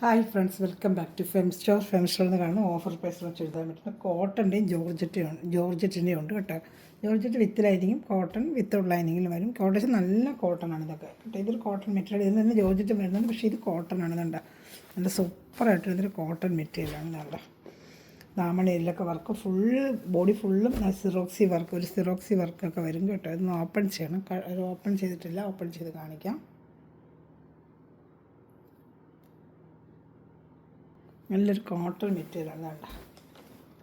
Hi friends, welcome back to Fem store എന്ന് കാണുന്ന offer പ്രൈസിൽ വെച്ച് എഴുതാൻ പറ്റുന്ന കോട്ടൻ്റെയും ജോർജറ്റിൻ്റെയും ഉണ്ട് കേട്ടോ. ജോർജറ്റ് വിത്ത് ലൈനിങ്ങും കോട്ടൺ വിത്തൗട്ട് ലൈനിങ്ങിലും വരും. കോട്ടൺ നല്ല കോട്ടണാണ് ഇതൊക്കെ കേട്ടോ. ഇതൊരു കോട്ടൺ മെറ്റീരിയൽ. ഇതിൽ നിന്ന് ജോർജറ്റ് വരുന്നുണ്ട്, പക്ഷേ ഇത് കോട്ടണാണ്. ഇതുണ്ട്, നല്ല സൂപ്പറായിട്ട് ഇതൊരു കോട്ടൺ മെറ്റീരിയലാണ്. ഇതുണ്ട്, ദാമണയിലൊക്കെ വർക്ക് ഫുള്ള് ബോഡി ഫുള്ളും സിറോക്സി വർക്ക്, ഒരു സിറോക്സി വർക്കൊക്കെ വരും കേട്ടോ. ഇതൊന്ന് ഓപ്പൺ ചെയ്യണം. ഓപ്പൺ ചെയ്തിട്ടില്ല, ഓപ്പൺ ചെയ്ത് കാണിക്കാം. നല്ലൊരു കോട്ടൺ മെറ്റീരിയലാണ്. വേണ്ട,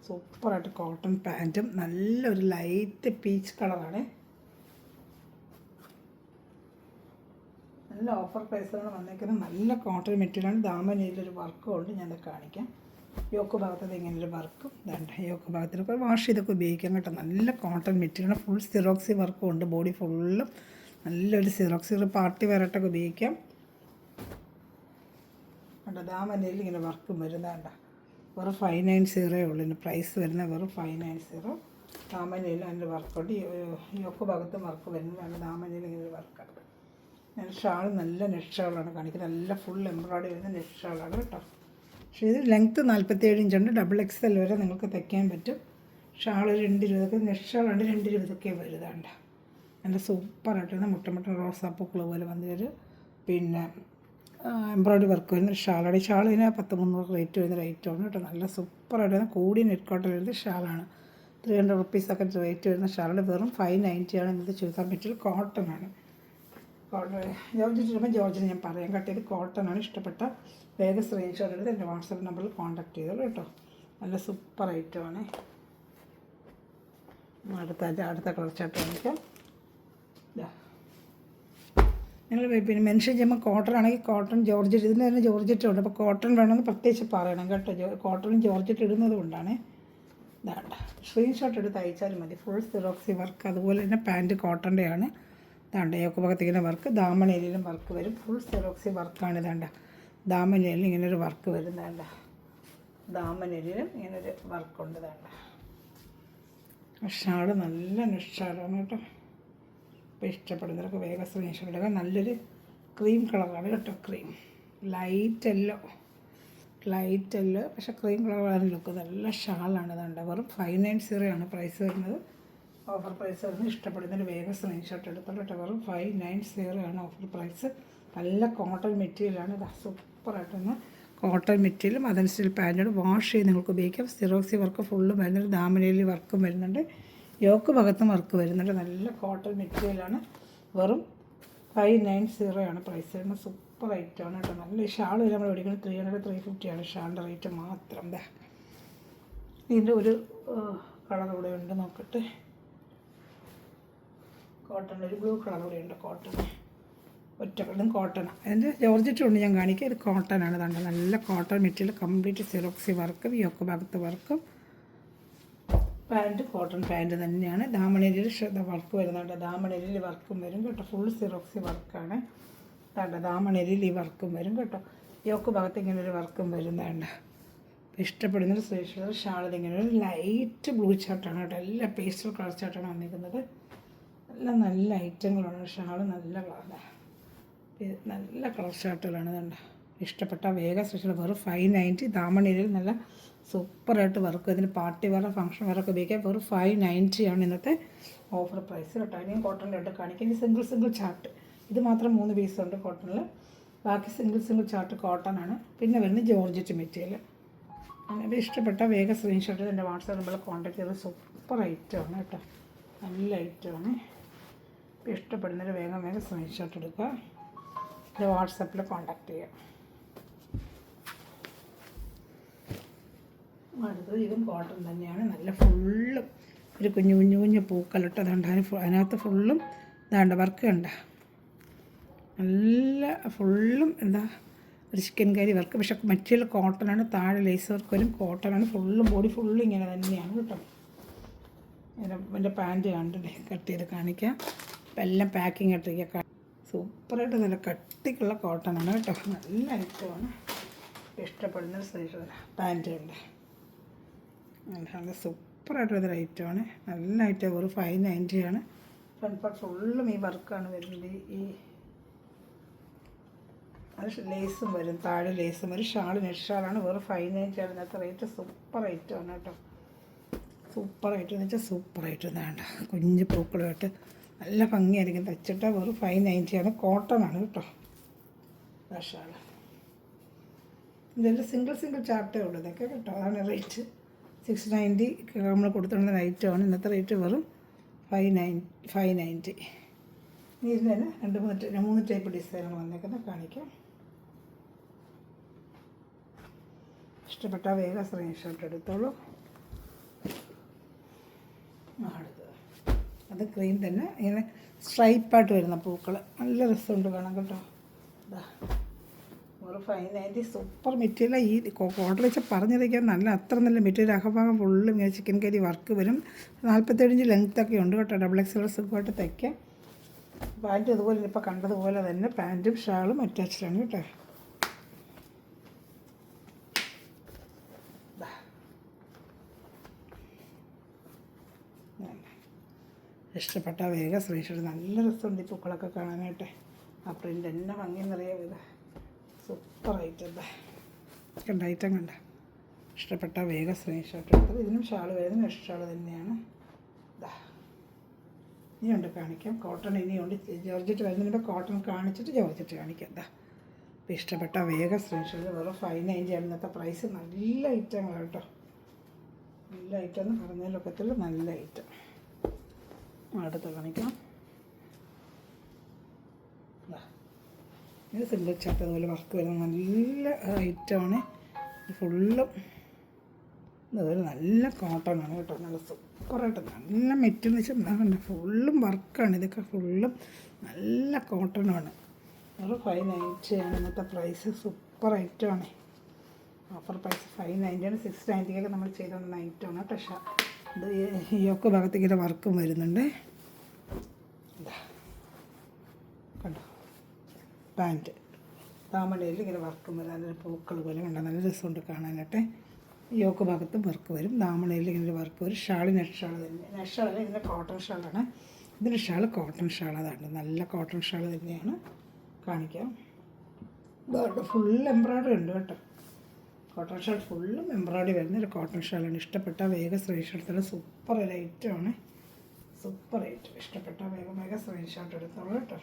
സൂപ്പറായിട്ട് കോട്ടൺ പാൻറ്റും നല്ലൊരു ലൈറ്റ് പീച്ച് കളറാണ്. നല്ല ഓഫർ പ്രൈസിലാണ് വന്നേക്കുന്നത്. നല്ല കോട്ടൺ മെറ്റീരിയലാണ്. ദാമനയിലൊരു വർക്കും ഉണ്ട്, ഞാനത് കാണിക്കാം. യോക്ക് ഭാഗത്തത് ഇങ്ങനൊരു വർക്കും വേണ്ട. യോക്ക് ഭാഗത്തിനൊക്കെ വാഷ് ചെയ്തൊക്കെ ഉപയോഗിക്കാം കേട്ടോ. നല്ല കോട്ടൺ മെറ്റീരിയലാണ്. ഫുൾ സിറോക്സി വർക്കും ഉണ്ട്, ബോഡി ഫുള്ളും നല്ലൊരു സിറോക്സി പാർട്ടി വെയറായിട്ടൊക്കെ ഉപയോഗിക്കാം. കണ്ട, ദാമനയിൽ ഇങ്ങനെ വർക്കും വരുന്നതാണ്ട. വെറും 590 ഉള്ളൂ ഇതിന് പ്രൈസ് വരുന്നത്. വെറും 590. ദാമനയിൽ അതിൻ്റെ വർക്കുണ്ട്. യോക്ക് ഭാഗത്തും വർക്ക് വരുന്നതാണ്. ദാമനയിൽ ഇങ്ങനെ വർക്കാണ്. ഞാൻ ഷാൾ നല്ല നെറ്റ് ഷാളാണ് കാണിക്കുന്നത്. നല്ല ഫുൾ എംബ്രോയിഡറി വരുന്ന നെറ്റ് ഷാളാണ് കേട്ടോ. പക്ഷേ ഇത് ലെങ്ത്ത് 47 ഇഞ്ചുണ്ട്. ഡബിൾ XL വരെ നിങ്ങൾക്ക് തയ്ക്കാൻ പറ്റും. ഷാൾ 220, നെറ്റ് ഷാളുണ്ട് 220 വരുന്നുണ്ട്. നല്ല സൂപ്പറായിട്ട് മുട്ട റോസാപ്പൂക്കൾ പോലെ വന്നൊരു പിന്നെ എംബ്രോയിഡറി വർക്ക് വരുന്ന ഷാളാണ്. ഈ ഷാളിന് 10-300 റേറ്റ് വരുന്ന റേറ്റാണ് കേട്ടോ. നല്ല സൂപ്പറായിട്ട് കൂടി നെറ്റ് കോട്ടൺ വരുന്ന ഷാളാണ്. 300 റുപ്പീസൊക്കെ റേറ്റ് വരുന്ന ഷാളിന് വെറും 590 ആണ്. ഇന്നത്തെ ചുരിദാർ മെറ്റീരിയൽ കോട്ടണാണ്. കോട്ടൺ ജോർജറ്റ് ഇടുമ്പോൾ ജോർജറ്റ് ഞാൻ പറയാൻ കട്ടിയത് കോട്ടണാണ്. ഇഷ്ടപ്പെട്ട വേഗം സ്ക്രീൻഷോട്ട് എടുത്ത് എൻ്റെ വാട്സപ്പ് നമ്പറിൽ കോൺടാക്ട് ചെയ്തോളൂ കേട്ടോ. നല്ല സൂപ്പർ ഐറ്റമാണ്. അടുത്ത കളർ ചാർട്ട് കാണിക്കാം. നിങ്ങൾ പിന്നെ മെൻഷൻ ചെയ്യുമ്പോൾ കോട്ടൺ ആണെങ്കിൽ കോട്ടൺ ജോർജറ്റ്, ഇതിന് തന്നെ ജോർജറ്റ് ഉണ്ട്. അപ്പോൾ കോട്ടൺ വേണമെന്ന് പ്രത്യേകിച്ച് പറയണം കേട്ടോ. കോട്ടണും ജോർജറ്റ് ഇടുന്നത് കൊണ്ടാണ്. ഇതാണ്ട, സ്ക്രീൻഷോട്ട് എടുത്ത് അയച്ചാലും മതി. ഫുൾ സിറോക്സി വർക്ക്, അതുപോലെ തന്നെ പാൻറ്റ് കോട്ടൻ്റെയാണ്. ഇതാണ്ട, യോക്ക് ഭാഗത്തിങ്ങനെ വർക്ക്, ദാമനയിലും വർക്ക് വരും. ഫുൾ സിറോക്സി വർക്കാണ്. ഇതാണ്ട, ദാമനയിലും ഇങ്ങനൊരു വർക്ക് വരുന്നതാണ്ട. ദാമനയിലും ഇങ്ങനൊരു വർക്കുണ്ട്. ഇതാണ്ട, ഷാള് നല്ല ഷാളാണ് കേട്ടോ. ഇപ്പോൾ ഇഷ്ടപ്പെടുന്നവർക്ക് വേഗം സ്ക്രീൻഷോട്ട് എടുക്കുക. നല്ലൊരു ക്രീം കളറാണ് കേട്ടോ. ക്രീം ലൈറ്റ് യെല്ലോ പക്ഷേ ക്രീം കളറാണ് ലുക്ക്. നല്ല ഷാളാണ്. ഇതുണ്ട്, വെറും 590 ആണ് പ്രൈസ് വരുന്നത്. ഓഫർ പ്രൈസ് വരുന്നത്. ഇഷ്ടപ്പെടുന്നതിന് വേഗം സ്ക്രീൻഷോട്ട് എടുത്തോളൂ കേട്ടോ. വെറും 590 ആണ് ഓഫർ പ്രൈസ്. നല്ല കോട്ടൺ മെറ്റീരിയലാണ്. ഇത് സൂപ്പറായിട്ടൊന്ന് കോട്ടൺ മെറ്റീരിയലും അതനുസരിച്ച് പാൻറ്റോട് വാഷ് ചെയ്ത് നിങ്ങൾക്ക് ഉപയോഗിക്കാം. സിറോക്സി വർക്ക് ഫുള്ളും വരുന്നുണ്ട്. ദാമനയിൽ വർക്കും വരുന്നുണ്ട്. യോക്ക് ഭാഗത്തും വർക്ക് വരുന്നുണ്ട്. നല്ല കോട്ടൺ മെറ്റീരിയലാണ്. വെറും 590 ആണ് പ്രൈസ് വരുന്നത്. സൂപ്പർ ഐറ്റമാണ് കേട്ടോ. നല്ല ഷാൾ വരെ നമ്മൾ മേടിക്കുന്നത് 300-350 ആണ് ഷാളിൻ്റെ റേറ്റ് മാത്രം. എന്താ, ഇതിൻ്റെ ഒരു കളർ കൂടെ ഉണ്ട്, നോക്കട്ടെ. കോട്ടൺ ഒരു ബ്ലൂ കളർ കൂടെ ഉണ്ട്. കോട്ടൺ ഒറ്റ കളറും കോട്ടൺ. അതിൻ്റെ ജോർജറ്റും ഉണ്ട്, ഞാൻ കാണിക്കാം. ഇത് കോട്ടനാണ്. ഇതാണ് നല്ല കോട്ടൺ മെറ്റീരിയൽ, കംപ്ലീറ്റ് സിറോക്സി വർക്കും യോക്ക് ഭാഗത്ത് വർക്കും. പാൻറ്റ് കോട്ടൺ പാൻറ്റ് തന്നെയാണ്. ദാമണയിൽ വർക്ക് വരുന്നുണ്ട്. ദാമണയിൽ വർക്കും വരും കേട്ടോ. ഫുൾ സിറോക്സി വർക്കാണ്. ദാമണയിൽ ഈ വർക്കും വരും കേട്ടോ. യോക്ക് ഭാഗത്ത് ഇങ്ങനെ ഒരു വർക്കും വരുന്നുണ്ട്. ഇഷ്ടപ്പെടുന്നൊരു സ്പെഷ്യൽ ഷാളിൽ ഇങ്ങനെ ഒരു ലൈറ്റ് ബ്ലൂ ചാർട്ടാണ് കേട്ടോ. എല്ലാ പേസ്റ്റൽ കളർ ചാർട്ടാണ് വന്നിരിക്കുന്നത്. നല്ല ഐറ്റങ്ങളാണ്. ഷാൾ നല്ല കളറാണ്. നല്ല കളർ ഷാർട്ടുകളാണ്. ഇതുണ്ട്, ഇഷ്ടപ്പെട്ട വേഗം സ്പെഷ്യൽ. വെറും 590. ദാമണയിൽ നല്ല സൂപ്പറായിട്ട് വർക്ക്. ഇതിന് പാർട്ടി വെയർ ഫംഗ്ഷൻ വെയറൊക്കെ ഉപയോഗിക്കാം. വെറും 590 ആണ് ഇന്നത്തെ ഓഫർ പ്രൈസ് കേട്ടോ. ഇനിയും കോട്ടണിൻ്റെ ഉണ്ട് കാണിക്കാം. ഇനി സിംഗിൾ ചാർട്ട്, ഇത് മാത്രം 3 പീസുണ്ട് കോട്ടണിൽ. ബാക്കി സിംഗിൾ ചാർട്ട് കോട്ടൺ ആണ്. പിന്നെ വരുന്നത് ജോർജറ്റ് മെറ്റീരിയൽ. അങ്ങനെ ഇഷ്ടപ്പെട്ട വേഗം സ്ക്രീൻഷോട്ട് എൻ്റെ വാട്സാപ്പ് നമ്പറിൽ കോൺടാക്ട് ചെയ്ത് സൂപ്പർ ഐറ്റമാണ് കേട്ടോ. നല്ല ഐറ്റമാണ്. ഇപ്പോൾ ഇഷ്ടപ്പെടുന്നവർ വേഗം സ്ക്രീൻഷോട്ട് എടുക്കുക. എൻ്റെ വാട്സാപ്പിൽ കോൺടാക്ട് ചെയ്യുക. അടുത്തത് ഇതും കോട്ടൺ തന്നെയാണ്. നല്ല ഫുള്ളും ഒരു കുഞ്ഞു പൂക്കളിട്ട് അതുകൊണ്ട് അതിനകത്ത് ഫുള്ളും ഇതാണ്ട് വർക്ക് കണ്ട. നല്ല ഫുള്ളും എന്താ ഒരു ചിക്കൻ കറി വർക്ക്. പക്ഷേ മെറ്റീരിയൽ കോട്ടനാണ്. താഴെ ലേസ് വർക്ക് വരും. കോട്ടനാണ്. ഫുള്ളും ബോഡി ഫുള്ളും ഇങ്ങനെ തന്നെയാണ് കേട്ടോ. എൻ്റെ പാൻറ്റ് കണ്ടില്ലേ, കട്ട് ചെയ്ത് കാണിക്കാം. അപ്പം എല്ലാം പാക്കിങ് ഇട്ടിരിക്കുക. സൂപ്പറായിട്ട് നല്ല കട്ടിക്കുള്ള കോട്ടനാണ് കേട്ടോ. നല്ല ഐറ്റമാണ്. ഇഷ്ടപ്പെടുന്ന സൈസ് പാൻറ്റുണ്ട്. നല്ല സൂപ്പറായിട്ടൊരു ഐറ്റമാണ്. നല്ല ഐറ്റം. വെറും 590 ആണ്. ഫ്രണ്ട് പാർട്ട് ഫുള്ളും ഈ വർക്കാണ് വരുന്നത്. ഈ അത് ലേസും വരും, താഴെ ലേസും വരും. ഷാള് നെറ്റ് ഷാളാണ്, വെറും 590 ആണ് ഇന്നത്തെ റേറ്റ്. സൂപ്പർ ഐറ്റമാണ് കേട്ടോ, സൂപ്പർ ഐറ്റം എന്ന് വെച്ചാൽ സൂപ്പർ ഐറ്റം. വേണ്ട കുഞ്ഞ് പൂക്കളുമായിട്ട് നല്ല ഭംഗിയായിരിക്കും തച്ചിട്ട്. വെറും 590 ആണ്, കോട്ടൺ ആണ് കേട്ടോ ആ ഷാള്. ഇതെല്ലാം സിംഗിൾ ചാർട്ടേ ഉള്ളൂ ഇതൊക്കെ കേട്ടോ. അതാണ് റേറ്റ്. 690 നമ്മൾ കൊടുത്തിട്ടുള്ള ഐറ്റമാണ്. ഇന്നത്തെ റേറ്റ് വെറും 590. ഇതിന് തന്നെ 3 ടൈപ്പ് ഡിസൈനാണ് വന്നേക്കുന്നത്, കാണിക്കാം. ഇഷ്ടപ്പെട്ട വേഗം സ്ക്രീൻഷോട്ട് എടുത്തോളൂ. അടുത്തത് അത് ക്രീം തന്നെ ഇങ്ങനെ സ്ട്രൈപ്പായിട്ട് വരുന്ന പൂക്കൾ, നല്ല രസമുണ്ട് കാണാൻ കേട്ടോ. ഇതാ ഒരു 590. Super material. ഈ കോട്ടൺ വെച്ചാൽ പറഞ്ഞിരിക്കാൻ നല്ല അത്ര നല്ല മെറ്റീരിയൽ. അകഭാഗം ഫുള്ളും ഇങ്ങനെ ചിക്കൻ കറി വർക്ക് വരും. 47 ഇഞ്ച് ലെങ്ത്തൊക്കെ ഉണ്ട് കേട്ടോ. XXL സുഖമായിട്ട് തയ്ക്കാം. പാൻറ്റും അതുപോലെ ഇപ്പോൾ കണ്ടതുപോലെ തന്നെ പാൻറ്റും ഷാളും അറ്റാച്ച്ഡാണ് കേട്ടോ. ഇഷ്ടപ്പെട്ട വേഗം സ്ക്രീൻഷോട്ട്. നല്ല രസമുണ്ട് ഈ പൂക്കളൊക്കെ കാണാനായിട്ട്. ആ പ്രിൻ്റ് എന്നെ ഭംഗിയെന്നറിയാം. ഇത് സൂപ്പർ ഐറ്റം. കണ്ട ഐറ്റം കണ്ട. ഇഷ്ടപ്പെട്ട വേഗം സ്ക്രീൻഷോട്ട് എടുത്തത്. ഇതിനും ഷാൾ വരുന്നത് നെക്സ്റ്റ് ഷാൾ തന്നെയാണ്. ഇതാ ഇനിയുണ്ട് കാണിക്കാം. കോട്ടൺ ഇനിയുണ്ട്. ജോർജറ്റ് വരുന്നതിൻ്റെ കോട്ടൺ കാണിച്ചിട്ട് ജോർജറ്റ് കാണിക്കാം. ഇതാ അപ്പോൾ ഇഷ്ടപ്പെട്ട വേഗം സ്ക്രീൻഷോട്ട്. വെറും 590 ആണ് ഇന്നത്തെ പ്രൈസ്. നല്ല ഐറ്റങ്ങളാണ് കേട്ടോ. നല്ല ഐറ്റം എന്ന് പറഞ്ഞാലൊക്കത്തിൽ നല്ല ഐറ്റം. അടുത്ത് കാണിക്കാം. ഇത് സിംഗിൾ ചാർട്ട് അതുപോലെ വർക്ക് വരുന്ന നല്ല ഐറ്റമാണ്. ഫുള്ളും അതുപോലെ നല്ല കോട്ടണാണ് കേട്ടോ. നല്ല സൂപ്പറായിട്ട് നല്ല മെറ്റീരിയൽ എന്ന് വെച്ചാൽ എന്താ ഫുള്ളും വർക്കാണ്. ഇതൊക്കെ ഫുള്ളും നല്ല കോട്ടണാണ്. ഒരു 590 ആണ് ഇന്നത്തെ പ്രൈസ്. സൂപ്പർ ഐറ്റമാണ്. ഓഫർ പ്രൈസ് 590 ആണ്. 690 നമ്മൾ ചെയ്തുകൊണ്ടുള്ള ഐറ്റമാണ് കേട്ടോ. ഇത് യോക്ക് ഭാഗത്തേക്ക് വർക്കും വരുന്നുണ്ട്. കണ്ടോ പാൻറ്റ് താമരയിൽ ഇങ്ങനെ വർക്കും വരും. അതിൽ പൂക്കൾ പോലെ കണ്ടോ, നല്ല രസമുണ്ട് കാണാനായിട്ട്. യോക്ക് ഭാഗത്തും വർക്ക് വരും. ദാമണയിൽ ഇങ്ങനെ വർക്ക് വരും. ഷാള് നെറ്റ് ഷാൾ തന്നെ. നെറ്റ് ഷാളല്ല, ഇതിൻ്റെ കോട്ടൺ ഷാളാണ്. ഇതിൻ്റെ ഷാൾ കോട്ടൺ ഷാൾ. അതാണ് നല്ല കോട്ടൺ ഷാൾ തന്നെയാണ്. കാണിക്കാം. ഇതുകൊണ്ട് ഫുൾ എംബ്രോയ്ഡറി ഉണ്ട് കേട്ടോ. കോട്ടൺ ഷാൾ ഫുള്ളും എംബ്രോയ്ഡറി വരുന്ന ഒരു കോട്ടൺ ഷാളാണ്. ഇഷ്ടപ്പെട്ട വേഗം സ്ക്രീൻഷോട്ട് എടുത്തോളൂ. സൂപ്പർ ഒരു ഐറ്റമാണ്. Super item. ഇഷ്ടപ്പെട്ട വേഗം സ്ക്രീൻഷോട്ട് എടുത്തോളൂ കേട്ടോ.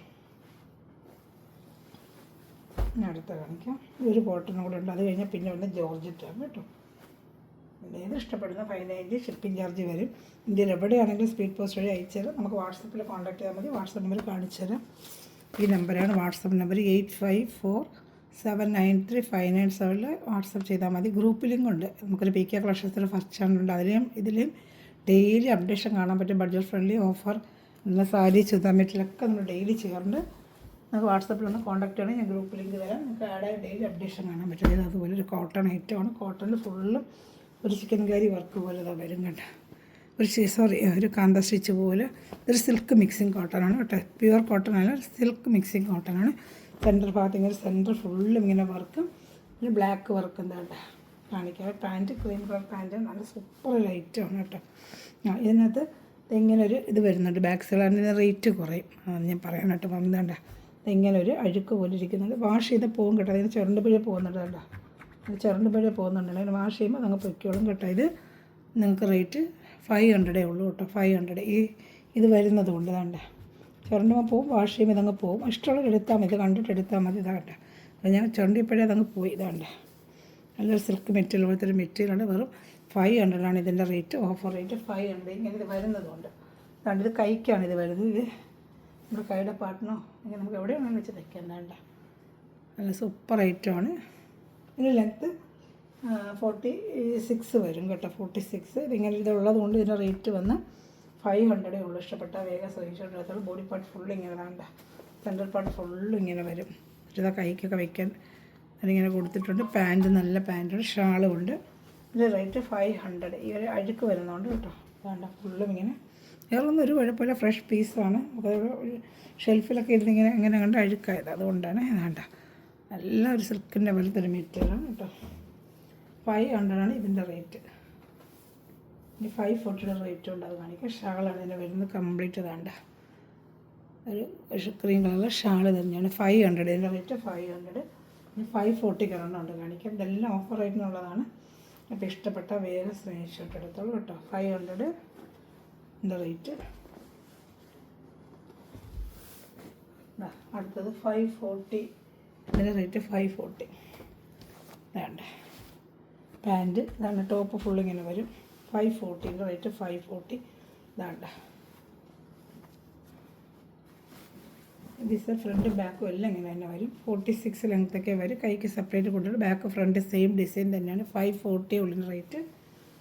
ഞാൻ അടുത്ത കാണിക്കാം. ഒരു കോട്ടൺ കൂടെ ഉണ്ട്. അത് കഴിഞ്ഞാൽ പിന്നെ വന്ന് ജോർജറ്റാണ് കേട്ടോ. ഏത് ഇഷ്ടപ്പെടുന്ന 590 ഷിപ്പിംഗ് ചാർജ് വരും. ഇന്ത്യയിൽ എവിടെയാണെങ്കിലും സ്പീഡ് പോസ്റ്റ് വഴി അയച്ചു തരാം. നമുക്ക് വാട്സപ്പിൽ കോൺടാക്ട് ചെയ്താൽ മതി. വാട്സപ്പ് നമ്പർ കാണിച്ചു തരാം. ഈ നമ്പറാണ് വാട്സപ്പ് നമ്പർ. 8547935997 വാട്സപ്പ് ചെയ്താൽ മതി. ഗ്രൂപ്പ് ലിങ്ക് ഉണ്ട്. നമുക്കൊരു PK കളക്ഷൻസിൽ ഫസ്റ്റ് ചാനലുണ്ട്. ഇതിലെയും ഡെയിലി അപ്ഡേഷൻ കാണാൻ പറ്റും. ബഡ്ജറ്റ് ഫ്രണ്ട്ലി ഓഫർ, നല്ല സാരി, ചുതാമെറ്റിലൊക്കെ നമ്മൾ ഡെയിലി ചെയ്യാറുണ്ട്. നമുക്ക് വാട്സപ്പിൽ ഒന്ന് കോൺടാക്ട് ചെയ്യണം. ഞാൻ ഗ്രൂപ്പ് ലിങ്ക് തരാം. നിങ്ങൾക്ക് ആഡ് ഡെയിലി അപ്ഡേഷൻ കാണാൻ പറ്റും. ഇത് അതുപോലെ ഒരു കോട്ടൺ ഐറ്റമാണ്. കോട്ടണിൽ ഫുള്ളും ഒരു ചിക്കൻ കറി വർക്ക് പോലെ ഇതാ വരും കേട്ടോ. ഒരു കാന്ത സ്റ്റിച്ച് പോലെ. ഇതൊരു സിൽക്ക് മിക്സിങ് കോട്ടനാണ് കേട്ടോ. പ്യുവർ കോട്ടൺ അല്ല, സിൽക്ക് മിക്സിങ് കോട്ടനാണ്. സെൻറ്റർ ഭാഗത്ത് ഇങ്ങനെ സെൻറ്റർ ഫുള്ളും ഇങ്ങനെ വർക്കും പിന്നെ ബ്ലാക്ക് വർക്ക് എന്താ കേട്ടോ. കാണിക്കാം. പാൻറ്റ് ക്രീം കളർ പാൻറ്റ് നല്ല സൂപ്പർ ഒരു ഐറ്റമാണ് കേട്ടോ. ഇതിനകത്ത് ഇങ്ങനെ ഒരു ഇത് വരുന്നുണ്ട്. ബാക്ക് സൈഡ് അതിന് റേറ്റ് കുറയും. ഞാൻ പറയാനായിട്ട് വന്നേണ്ട. ഇങ്ങനെ ഒരു അഴുക്ക് പോലെ ഇരിക്കുന്നുണ്ട്. വാഷ് ചെയ്ത് പോകും കേട്ടോ. അതിന് ചുരണ്ടുപുഴ പോകുന്നുണ്ട് കേട്ടോ. ചുരണ്ടുപുഴ പോകുന്നുണ്ട്. അങ്ങനെ വാഷ് ചെയ്യുമ്പോൾ അതങ്ങ് പൊയ്ക്കോളും കേട്ടോ. ഇത് നിങ്ങൾക്ക് റേറ്റ് 500 ഉള്ളൂ കേട്ടോ. 500 ഇത് വരുന്നത് കൊണ്ട് വേണ്ട. ചുരണ്ടുമ്പോൾ പോവും, വാഷ് ചെയ്യുമ്പോൾ ഇതങ്ങ് പോവും. ഇഷ്ടമുള്ളത് എടുത്താൽ മതി. കണ്ടിട്ട് എടുത്താൽ മതി. ഇതാകണ്ട. അത് ഞാൻ ചുരണ്ടിയപ്പോഴേ അതങ്ങ് പോയി. ഇതാണ്ട നല്ലൊരു സിൽക്ക് മെറ്റീരിയൽ പോലത്തെ ഒരു മെറ്റീരിയലാണ്. വെറും 500 ആണ് ഇതിൻ്റെ റേറ്റ്. Offer rate 500. ഇങ്ങനെ ഇത് വരുന്നതുകൊണ്ട് അതുകൊണ്ട് ഇത് കൈക്കാണ് ഇത് വരുന്നത്. ഇത് നമ്മുടെ കൈയുടെ പാട്ടിനോ ഇങ്ങനെ നമുക്ക് എവിടെ വേണമെന്ന് വെച്ച് തയ്ക്കാൻ വേണ്ട. നല്ല സൂപ്പർ ഐറ്റമാണ്. ഇതിന് ലെങ്ത്ത് 46 വരും കേട്ടോ. 46 ഇതിങ്ങനെ ഇതുള്ളത് കൊണ്ട് ഇതിൻ്റെ റേറ്റ് വന്ന് 500 ഉള്ളൂ. ഇഷ്ടപ്പെട്ട വേഗം സ്ക്രീൻഷോട്ട് എടുത്തോളൂ. ബോഡി പാർട്ട് ഫുള്ള് ഇങ്ങനെ വേണ്ട. സെൻട്രൽ പാർട്ട് ഫുള്ളും ഇങ്ങനെ വരും. ഇതാ കൈക്കൊക്കെ വയ്ക്കാൻ അതിങ്ങനെ കൊടുത്തിട്ടുണ്ട്. പാൻറ്റ് നല്ല പാൻറ്റുണ്ട്. ഷാളും ഉണ്ട്. ഇതിൻ്റെ റേറ്റ് 500. ഈ ഒരു അഴുക്ക് വരുന്നതുകൊണ്ട് കേട്ടോ. വേണ്ട ഫുള്ളും ഇങ്ങനെ വേറൊന്നും ഒരു കുഴപ്പമില്ല. ഫ്രഷ് പീസാണ്. ഒരു ഷെൽഫിലൊക്കെ ഇരുന്നിങ്ങനെ ഇങ്ങനെ കണ്ട് അഴുക്കായത്. അതുകൊണ്ടാണ് വേണ്ട. നല്ല ഒരു സിൽക്കിൻ്റെ പോലത്തെ ഒരു മെറ്റീരിയലാണ് കേട്ടോ. 500 ആണ് ഇതിൻ്റെ റേറ്റ്. ഇനി 540 റേറ്റും ഉണ്ട്. അത് കാണിക്കാം. ഷാളാണ് ഇതിൻ്റെ വരുന്നത്. കംപ്ലീറ്റ് വേണ്ട ഒരു ക്രീം കളർ ഷാൾ തന്നെയാണ്. 500 ഇതിൻ്റെ റേറ്റ് 500. 540 ഉണ്ട് കാണിക്കാം. ഇതെല്ലാം ഓഫർ റേറ്റിനുള്ളതാണ്. അപ്പോൾ ഇഷ്ടപ്പെട്ട വേഗം സ്ക്രീൻഷോട്ട് എടുത്തോളൂ കേട്ടോ. 500 റേറ്റ്. അടുത്തത് 540, ഇതിൻ്റെ റേറ്റ് 540. വേണ്ട പാൻറ്റ് ഇതാണ്, ടോപ്പ് ഫുൾ ഇങ്ങനെ വരും. 540 റേറ്റ് 540. ഇതാണ്ട ദിസ് ഫ്രണ്ട് ബാക്കും എല്ലാം ഇങ്ങനെ തന്നെ വരും. 46 ലെങ്ത്തൊക്കെ വരും. കൈക്ക് സെപ്പറേറ്റ് കൊണ്ടുവരും. ബാക്ക് ഫ്രണ്ട് സെയിം ഡിസൈൻ തന്നെയാണ്. 540 ഉള്ളിൻ്റെ റേറ്റ്.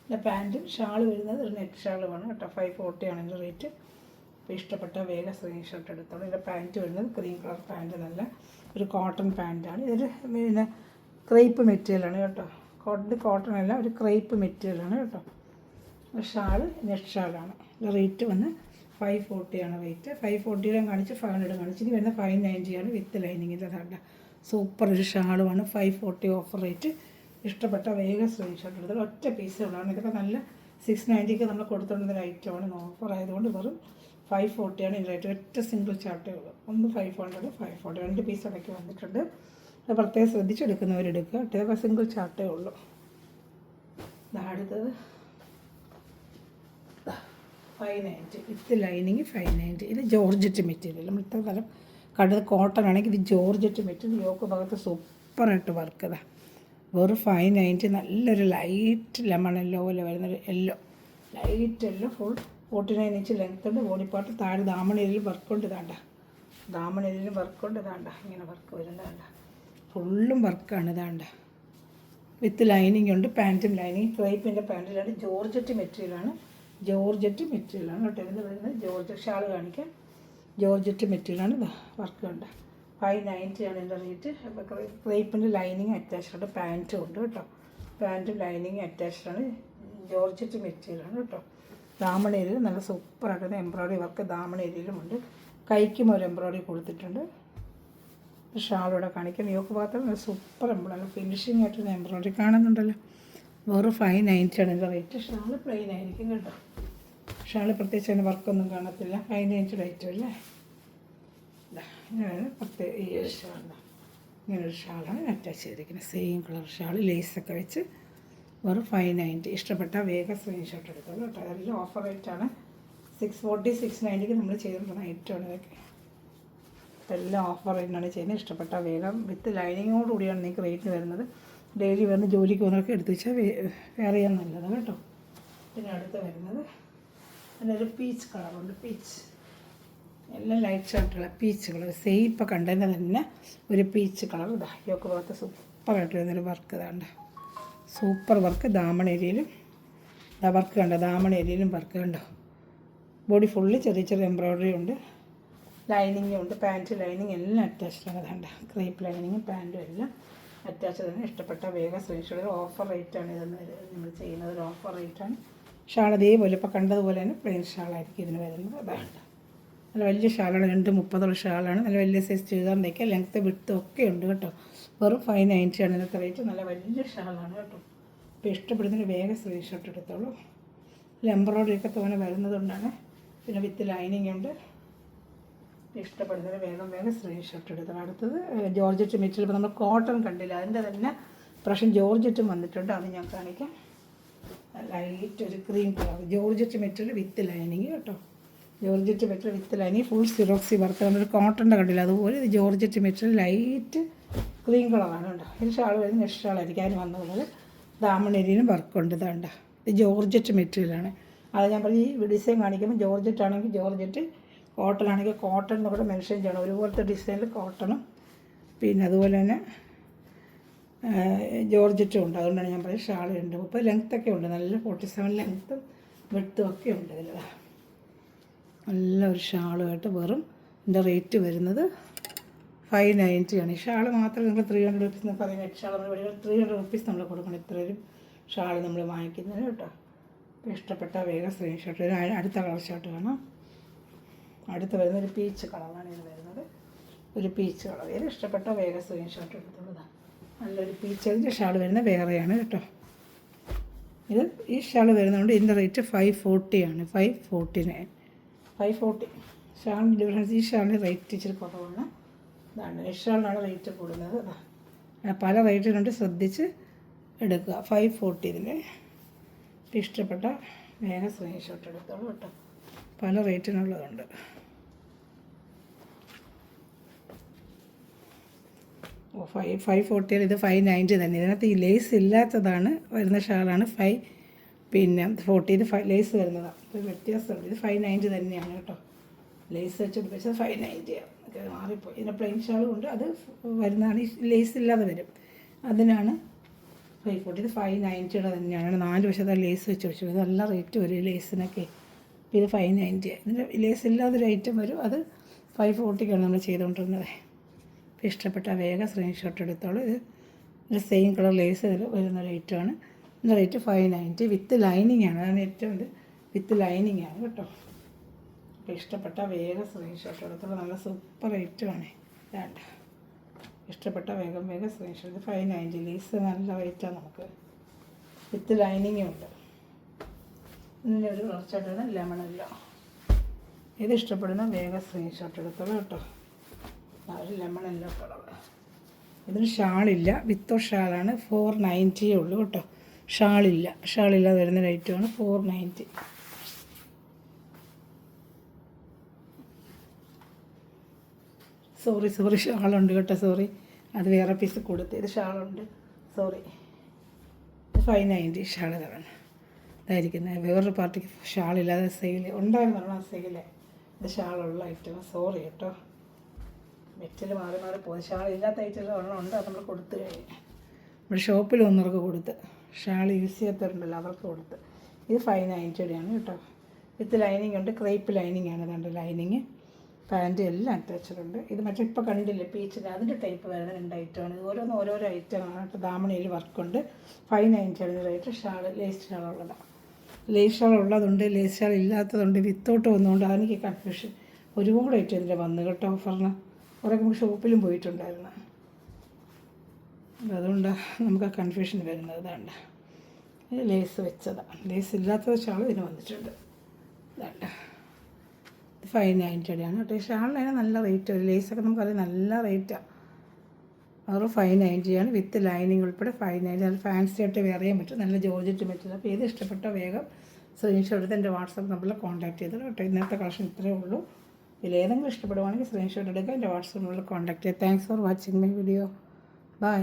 പിന്നെ പാൻറ്റും ഷാൾ വരുന്നത് ഒരു നെറ്റ് ഷാളുമാണ് കേട്ടോ. 540 ആണ് ഇതിൻ്റെ റേറ്റ്. അപ്പോൾ ഇഷ്ടപ്പെട്ട വേഗം സ്ക്രീൻഷോട്ട് എടുത്തോളൂ. ഇതിൻ്റെ പാൻറ്റ് വരുന്നത് ക്രീം കളർ പാൻറ്റ്, നല്ല ഒരു കോട്ടൺ പാൻറ്റാണ്. ഇതൊരു പിന്നെ ക്രേപ്പ് മെറ്റീരിയലാണ് കേട്ടോ. കോട്ടൺ അല്ല, ഒരു ക്രേപ്പ് മെറ്റീരിയലാണ് കേട്ടോ. Shawl net ഷാളാണ്. റേറ്റ് വന്ന് 540 ആണ് റേറ്റ്. 540 കാണിച്ച് 500 കാണിച്ച്. ഇനി വരുന്ന 590 ആണ് വിത്ത് ലൈനിങ്ങിൻ്റെ. അതാണ്ട സൂപ്പർ ഒരു ഷാളുമാണ്. 540 ഓഫർ റേറ്റ്. ഇഷ്ടപ്പെട്ട വേഗം സ്ക്രീൻഷോട്ട് എടുത്തത്. ഒറ്റ പീസുകളാണ് ഇതൊക്കെ. നല്ല 690 നമ്മൾ കൊടുത്തുകൊണ്ടിരുന്ന ഐറ്റമാണ്. ഓഫർ ആയതുകൊണ്ട് വെറും 540 ആണ് ഇതിൻ്റെ റേറ്റ്. ഒറ്റ സിംഗിൾ ചാർട്ടേ ഉള്ളൂ. ഒന്ന് 500, 540 2 പീസ് ഇടയ്ക്ക് വന്നിട്ടുണ്ട്. അത് പ്രത്യേകം ശ്രദ്ധിച്ചെടുക്കുന്നവരെടുക്കുക. ഇതൊക്കെ സിംഗിൾ ചാർട്ടേ ഉള്ളൂ. അടുത്തത് 590 വിത്ത് ലൈനിങ്. 590 ഇത് ജോർജറ്റ് മെറ്റീരിയൽ. നമ്മളിത്ര തരം കണ്ടത് കോട്ടൺ ആണെങ്കിൽ ഇത് ജോർജറ്റ് മെറ്റീരിയൽ. യോക്ക് ഭാഗത്ത് സൂപ്പറായിട്ട് വർക്ക് ഇതാ. വെറും 590. നല്ലൊരു ലൈറ്റ് ലെമൺ യെല്ലോ പോലെ വരുന്നൊരു yellow, light yellow. Full 49 inch length ഉണ്ട്. ബോഡി പാർട്ട് താഴെ ദാമണേരിയിൽ വർക്കുണ്ട്. ഇതാണ്ട ദാമണേരിയിൽ വർക്കുണ്ട്. ഇതാണ്ട ഇങ്ങനെ വർക്ക് വരുന്നതാണ്ട. ഫുള്ളും വർക്കാണ്. ഇതാണ്ട വിത്ത് ലൈനിങ് ഉണ്ട്. പാൻറ്റും ലൈനിങ്. ക്രേപ്പിൻ്റെ പാൻറ്റിലാണ്. ജോർജറ്റ് മെറ്റീരിയലാണ്. ജോർജറ്റ് മെറ്റീരിയലാണ് കേട്ടോ. ഇത് വരുന്നത് ജോർജറ്റ്. ഷാൾ കാണിക്കാം. ജോർജറ്റ് മെറ്റീരിയലാണ്. വർക്ക് കണ്ട. 590 ആണ് ഇതിൻ്റെ റേറ്റ്. അപ്പോൾ ക്രേപ്പിൻ്റെ ലൈനിങ് അറ്റാച്ച്ഡ് ഉണ്ട്. പാൻറ്റും ഉണ്ട് കേട്ടോ. പാൻറ്റും ലൈനിങ് അറ്റാച്ച്ഡ് ആണ്. ജോർജറ്റ് മെറ്റീരിയലാണ് കേട്ടോ. ദാമൺ ഏരിയയിൽ നല്ല സൂപ്പറായിട്ട് എംബ്രോയ്ഡറി വർക്ക് ദാമൺ ഏരിയയിലുമുണ്ട്. കൈക്കും ഒരു എംബ്രോയ്ഡറി കൊടുത്തിട്ടുണ്ട്. ഷാളിവിടെ കാണിക്കാം. യോക്ക് ഭാഗത്ത് നല്ല സൂപ്പർ എംബ്രോയ്ഡറി ഫിനിഷിംഗ് ആയിട്ടൊരു എംബ്രോയ്ഡറി കാണുന്നുണ്ടല്ലോ. വെറും 590 ആണ് ഇതിൻ്റെ റേറ്റ്. ഷാൾ പ്ലെയിൻ ആയിരിക്കും കേട്ടോ. ഷാൾ പ്രത്യേകിച്ച് അതിന് വർക്കൊന്നും കാണത്തില്ല. 590 റേറ്റ് അല്ലേ. ഇങ്ങനെയാണ് പ്രത്യേക ഈ ഒരു ഷാളാണ്. ഇങ്ങനൊരു ഷാളാണ് അറ്റാച്ച് ചെയ്തിരിക്കുന്നത്. സെയിം കളർ ഷാൾ ലേസൊക്കെ വെച്ച്. വെറും 590. ഇഷ്ടപ്പെട്ട വേഗം സ്ക്രീൻഷോട്ട് എടുത്തോളൂ കേട്ടോ. അതെല്ലാം ഓഫർ റേറ്റാണ്. 640, 690 നമ്മൾ ചെയ്തിട്ടുള്ള ഐറ്റമാണ് ഇതൊക്കെ. എല്ലാം ഓഫർ റേറ്റിനാണ് ചെയ്യുന്നത്. ഇഷ്ടപ്പെട്ട വേഗം വിത്ത് ലൈനിങ്ങോട് കൂടിയാണ് നിങ്ങൾക്ക് റേറ്റ് വരുന്നത്. ഡെയിലി വരുന്ന ജോലിക്ക് പോകുന്നവർക്ക് എടുത്ത് വെച്ചാൽ വേറെ ചെയ്യാൻ നല്ലതാണ് കേട്ടോ. പിന്നെ അടുത്ത് വരുന്നത് അതിനൊരു പീച്ച് കളറുണ്ട്. പീച്ച് എല്ലാം ലൈറ്റ് ഷർട്ടുള്ള പീച്ച് കളർ. സെയിം ഇപ്പോൾ കണ്ടതിൻ്റെ തന്നെ ഒരു പീച്ച് കളർ. ഇതാ യോക്ക് ഭാഗത്ത് സൂപ്പറായിട്ട് വരുന്നൊരു വർക്ക്. ഇതാണ്ട് സൂപ്പർ വർക്ക്. ദാമൺ ഏരിയയിലും ഇതാ വർക്ക് കണ്ടോ. ദാമൺ ഏരിയയിലും വർക്ക് കണ്ടോ. ബോഡി ഫുള്ള് ചെറിയ ചെറിയ എംബ്രോയ്ഡറി ഉണ്ട്. ലൈനിങ്ങും ഉണ്ട്. പാൻറ്റ് ലൈനിങ് എല്ലാം അറ്റാച്ച്ഡ് ആണ്. കണ്ട ക്രേപ്പ് ലൈനിങ്ങും പാൻറ്റും എല്ലാം അറ്റാച്ച്ഡ് ആണ്. ഇഷ്ടപ്പെട്ട വേഗം സ്ക്രീൻഷോട്ട്. ഓഫർ റേറ്റാണ് ഇതെന്ന് നിങ്ങൾ ചെയ്യുന്നത്. ഒരു ഓഫർ റേറ്റാണ്. ഷാൾ അതേപോലെ ഇപ്പോൾ കണ്ടതുപോലെ തന്നെ പ്ലെയിൻ ഷാളായിരിക്കും ഇതിന് വരുന്നത്. അതാണ് നല്ല വലിയ ഷാളാണ്. 230 ഷാളാണ്. നല്ല വലിയ സൈസ് ചുരിദാറിൻ്റെയൊക്കെ ലെങ്ത്ത് വിഡ്ത്തും ഒക്കെ ഉണ്ട് കേട്ടോ. വെറും 590 ആണ് ഇന്നത്തെ റേറ്റ്. നല്ല വലിയ ഷാളാണ് കേട്ടോ. അപ്പോൾ ഇഷ്ടപ്പെടുന്നതിന് വേഗം സ്ക്രീൻഷോട്ട് എടുത്തോളൂ. എംബ്രോയ്ഡറി ഒക്കെ തോന്നെ വരുന്നതുകൊണ്ടാണ്. പിന്നെ വിത്ത് ലൈനിങ് ഉണ്ട്. ഇഷ്ടപ്പെടുന്നതിന് വേഗം സ്ക്രീൻഷോട്ട് എടുത്തോളൂ. അടുത്തത് ജോർജറ്റ് മെറ്റീരിയൽ. ഇപ്പോൾ നമ്മൾ കോട്ടൺ കണ്ടില്ല, അതിൻ്റെ തന്നെ പ്രാവശ്യം ജോർജറ്റും വന്നിട്ടുണ്ട്. അത് ഞാൻ കാണിക്കാം. ലൈറ്റ് ഒരു cream colour georgette material with lining കേട്ടോ. Georgette material with lining full സിറോക്സി വർക്ക്. നമ്മളൊരു കോട്ടൻ്റെ കണ്ടില്ല, അതുപോലെ ഇത് ജോർജറ്റ് മെറ്റീരിയൽ ലൈറ്റ് ക്രീം കളറാണ് കേട്ടോ. ഇത് ഷാൾ വരുന്ന നെക്സ്റ്റ് ഷാളായിരിക്കും. അതിന് വന്നത് ദാമണേരിയിലും വർക്കുണ്ട്. ഇതാണ്ട ഇത് ജോർജറ്റ് മെറ്റീരിയലാണ്. അത് ഞാൻ പറഞ്ഞ് ഈ ഡിസൈൻ കാണിക്കുമ്പോൾ ജോർജറ്റ് ആണെങ്കിൽ ജോർജറ്റ്, കോട്ടൺ ആണെങ്കിൽ കോട്ടൺ എന്ന് കൂടെ മെൻഷൻ ചെയ്യണം. ഒരുപോലത്തെ ഡിസൈനിൽ കോട്ടണും പിന്നെ അതുപോലെ തന്നെ ജോർജറ്റും ഉണ്ട്. അതുകൊണ്ടാണ് ഞാൻ പറയുന്നത് ഷാൾ ഉണ്ട്. 30 ലെങ്ത്തൊക്കെ ഉണ്ട്. നല്ല 47 ലെങ്ത്തും വിഡ്ത്തും ഒക്കെ ഉണ്ട് ഇതിൽ. നല്ല ഒരു ഷാളുമായിട്ട് വെറും ഇതിൻ്റെ റേറ്റ് വരുന്നത് 590 ആണ്. ഈ ഷാൾ മാത്രം നിങ്ങൾ 300 റുപ്പീസ് എന്ന് പറയുന്നത്. നെറ്റ് ഷാൾ നമ്മൾ 300 റുപ്പീസ് നമ്മൾ കൊടുക്കണം. ഇത്രയും ഷാൾ നമ്മൾ വാങ്ങിക്കുന്നതിന് കേട്ടോ. അപ്പോൾ ഇഷ്ടപ്പെട്ട വേഗം സ്ക്രീൻഷോട്ട്. അടുത്ത കളർ ഷർട്ട് കാണാം. അടുത്ത് വരുന്ന ഒരു പീച്ച് കളറാണ് ഇത് വരുന്നത്. ഒരു പീച്ച് കളർ. ഇത് ഇഷ്ടപ്പെട്ട വേഗം സ്ക്രീൻഷോട്ട് എടുത്തുള്ളതാണ്. നല്ലൊരു പീച്ച്. അതിൻ്റെ ഷാൾ വരുന്നത് വേറെയാണ് കേട്ടോ. ഇത് ഈ ഷാൾ വരുന്നതുകൊണ്ട് ഇതിൻ്റെ റേറ്റ് 540 ആണ്. 549, 540 ഷാളിൻ്റെ ഡിഫറൻസ്. ഈ ഷാളിൻ്റെ റേറ്റ് ഇച്ചിരി കുറവാണ്. ഇതാണ് ഈ ഷാളിനാണ് റേറ്റ് കൂടുന്നത്. പല റേറ്റിനുണ്ട്, ശ്രദ്ധിച്ച് എടുക്കുക. 540 ഇതിൻ്റെ. ഇഷ്ടപ്പെട്ട വേഗം സ്ക്രീൻഷോട്ട് എടുത്തോളൂ കേട്ടോ. പല റേറ്റിനുള്ളതുണ്ട്. ഓ 540 ഇത് 590 തന്നെ. ഇതിനകത്ത് ഈ ലേസ് ഇല്ലാത്തതാണ് വരുന്ന ഷാളാണ് 40 ഇത് ലേസ് വരുന്നതാണ്. ഇത് വ്യത്യാസമുണ്ട്. ഇത് 590 തന്നെയാണ് കേട്ടോ. ലേസ് വെച്ച് വെച്ചാൽ 590 മാറിപ്പോയി. ഇതിൻ്റെ പ്ലെയിൻ ഷാളും ഉണ്ട്, അത് വരുന്നതാണ്. ഈ ലേസ് ഇല്ലാതെ വരും, അതിനാണ് 540. ഇത് 590 തന്നെയാണ്. 4 വശത്തെ ലേസ് വെച്ച് വെച്ചു. ഇതെല്ലാം റേറ്റ് വരും ഈ ലേസിനൊക്കെ. ഇത് 590. ഇതിൻ്റെ ലേസ് ഇല്ലാതൊരു ഐറ്റം വരും, അത് 540 നമ്മൾ ചെയ്തുകൊണ്ടിരുന്നത്. ഇഷ്ടപ്പെട്ട വേഗം സ്ക്രീൻഷോട്ട് എടുത്തോളൂ. ഇത് സെയിം കളർ ലേസ് വരുന്ന റേറ്റാണ്. ഇതിൻ്റെ റേറ്റ് 590 വിത്ത് ലൈനിങ് ആണ്. അതാണ് ഏറ്റവും ഇത് വിത്ത് ലൈനിങ് ആണ് കേട്ടോ. അപ്പോൾ ഇഷ്ടപ്പെട്ട വേഗം സ്ക്രീൻഷോട്ട് എടുത്തോളൂ. നല്ല സൂപ്പർ റേറ്റുമാണ്. വേണ്ട ഇഷ്ടപ്പെട്ട വേഗം സ്ക്രീൻഷോട്ട്. ഇത് 590 ലേസ് നല്ല റേറ്റാണ് നമുക്ക്. വിത്ത് ലൈനിങ്ങും ഉണ്ട്. ഇതിൻ്റെ ഒരു കുറച്ചായിട്ടാണ് ലെമണല്ലോ. ഇത് ഇഷ്ടപ്പെടുന്ന വേഗം സ്ക്രീൻഷോട്ട് എടുത്തോളൂ കേട്ടോ. ഒരു ലെമൺ യെല്ലോ കളർ. ഇതിന് ഷാളില്ല, വിത്തൗട്ട് ഷാളാണ്. 490 ഉള്ളൂ കേട്ടോ. ഷാളില്ലാതെ വരുന്ന റേറ്റുമാണ് 490. സോറി ഷാളുണ്ട് കേട്ടോ. സോറി, അത് വേറെ പീസ് കൊടുത്ത്. ഇത് ഷാളുണ്ട്, സോറി. 590 ഷാൾ തരാണ്. ഇതായിരിക്കുന്നത്. വേറൊരു പാർട്ടിക്ക് ഷാളില്ലാതെ സെയിൽ ഉണ്ടായിരുന്നു. ആ സെയിലെ ഇത് ഷാളുള്ള ഐറ്റം. സോറി കേട്ടോ. മെറ്റൽ മാറി പോകും. ഷാളില്ലാത്ത ഐറ്റം ഒരെണ്ണം ഉണ്ട്, അത് നമ്മൾ കൊടുത്തു കഴിഞ്ഞു. നമ്മുടെ ഷോപ്പിൽ വന്നവർക്ക് കൊടുത്ത്, ഷാൾ യൂസ് ചെയ്യാത്തവരുണ്ടല്ലോ അവർക്ക് കൊടുത്ത്. ഇത് 590 കേട്ടോ. വിത്ത് ലൈനിങ് ഉണ്ട്, ക്രേപ്പ് ലൈനിങ് ആണ്. അതുകൊണ്ട് ലൈനിങ് പാൻറ്റ് എല്ലാം അറ്റാച്ചിട്ടുണ്ട്. ഇത് മറ്റേ ഇപ്പോൾ കണ്ടില്ലേ പീച്ചിന്, അതിൻ്റെ ടൈപ്പ് വരുന്ന 2 ഐറ്റമാണ്. ഇത് ഓരോരോ ഐറ്റമാണ് കേട്ടോ. ദാമണിയിൽ വർക്കുണ്ട്. 590 റേറ്റ്. ഷാൾ ലേസ് ഷാളുള്ളതാണ്. ലേസ് ഷാൾ ഉള്ളതുണ്ട്, ലേസ് ഷാൾ ഇല്ലാത്തതുണ്ട്, വിത്തൗട്ട് വന്നുകൊണ്ട് അതെനിക്ക് കൺഫ്യൂഷൻ. ഒരുപാട് ഐറ്റം ഇതിൻ്റെ വന്നു കേട്ടോ. ഓഫറിന് കുറേ നമുക്ക് ഷോപ്പിലും പോയിട്ടുണ്ടായിരുന്നു. അതുകൊണ്ടാണ് നമുക്ക് ആ കൺഫ്യൂഷൻ വരുന്നത്. ഇതാണ്ട ലേസ് വെച്ചതാണ്. ലേസ് ഇല്ലാത്ത ഷാൾ ഇതിന് വന്നിട്ടുണ്ട്. ഇതാണ്ട 590 ആണ് കേട്ടോ. ഷാളിന് നല്ല റേറ്റ് വരും. ലേസൊക്കെ നമുക്കറിയാം നല്ല റേറ്റാണ്. അത് 590 ആണ് വിത്ത് ലൈനിങ് ഉൾപ്പെടെ 590. നല്ല ഫാൻസി ആയിട്ട് വെയർ ചെയ്യാൻ പറ്റും. നല്ല ജോർജറ്റ് മെറ്റീരിയൽ. അപ്പോൾ ഏത് ഇഷ്ടപ്പെട്ടോ വേഗം സ്ക്രീൻഷോട്ട് എടുത്ത് എൻ്റെ വാട്സാപ്പ് നമ്പറിൽ കോൺടാക്ട് ചെയ്തോളൂ കേട്ടോ. ഇന്നത്തെ കളക്ഷൻ ഇത്രയേ ഉള്ളൂ. ഇതിലേതെങ്കിലും ഇഷ്ടപ്പെടുവാണെങ്കിൽ സ്ക്രീൻഷോട്ട് എടുക്കുക, എൻ്റെ വാട്സാപ്പ് നമ്പറിൽ കോൺടാക്ട് ചെയ്യുക. Thanks for watching my video. By.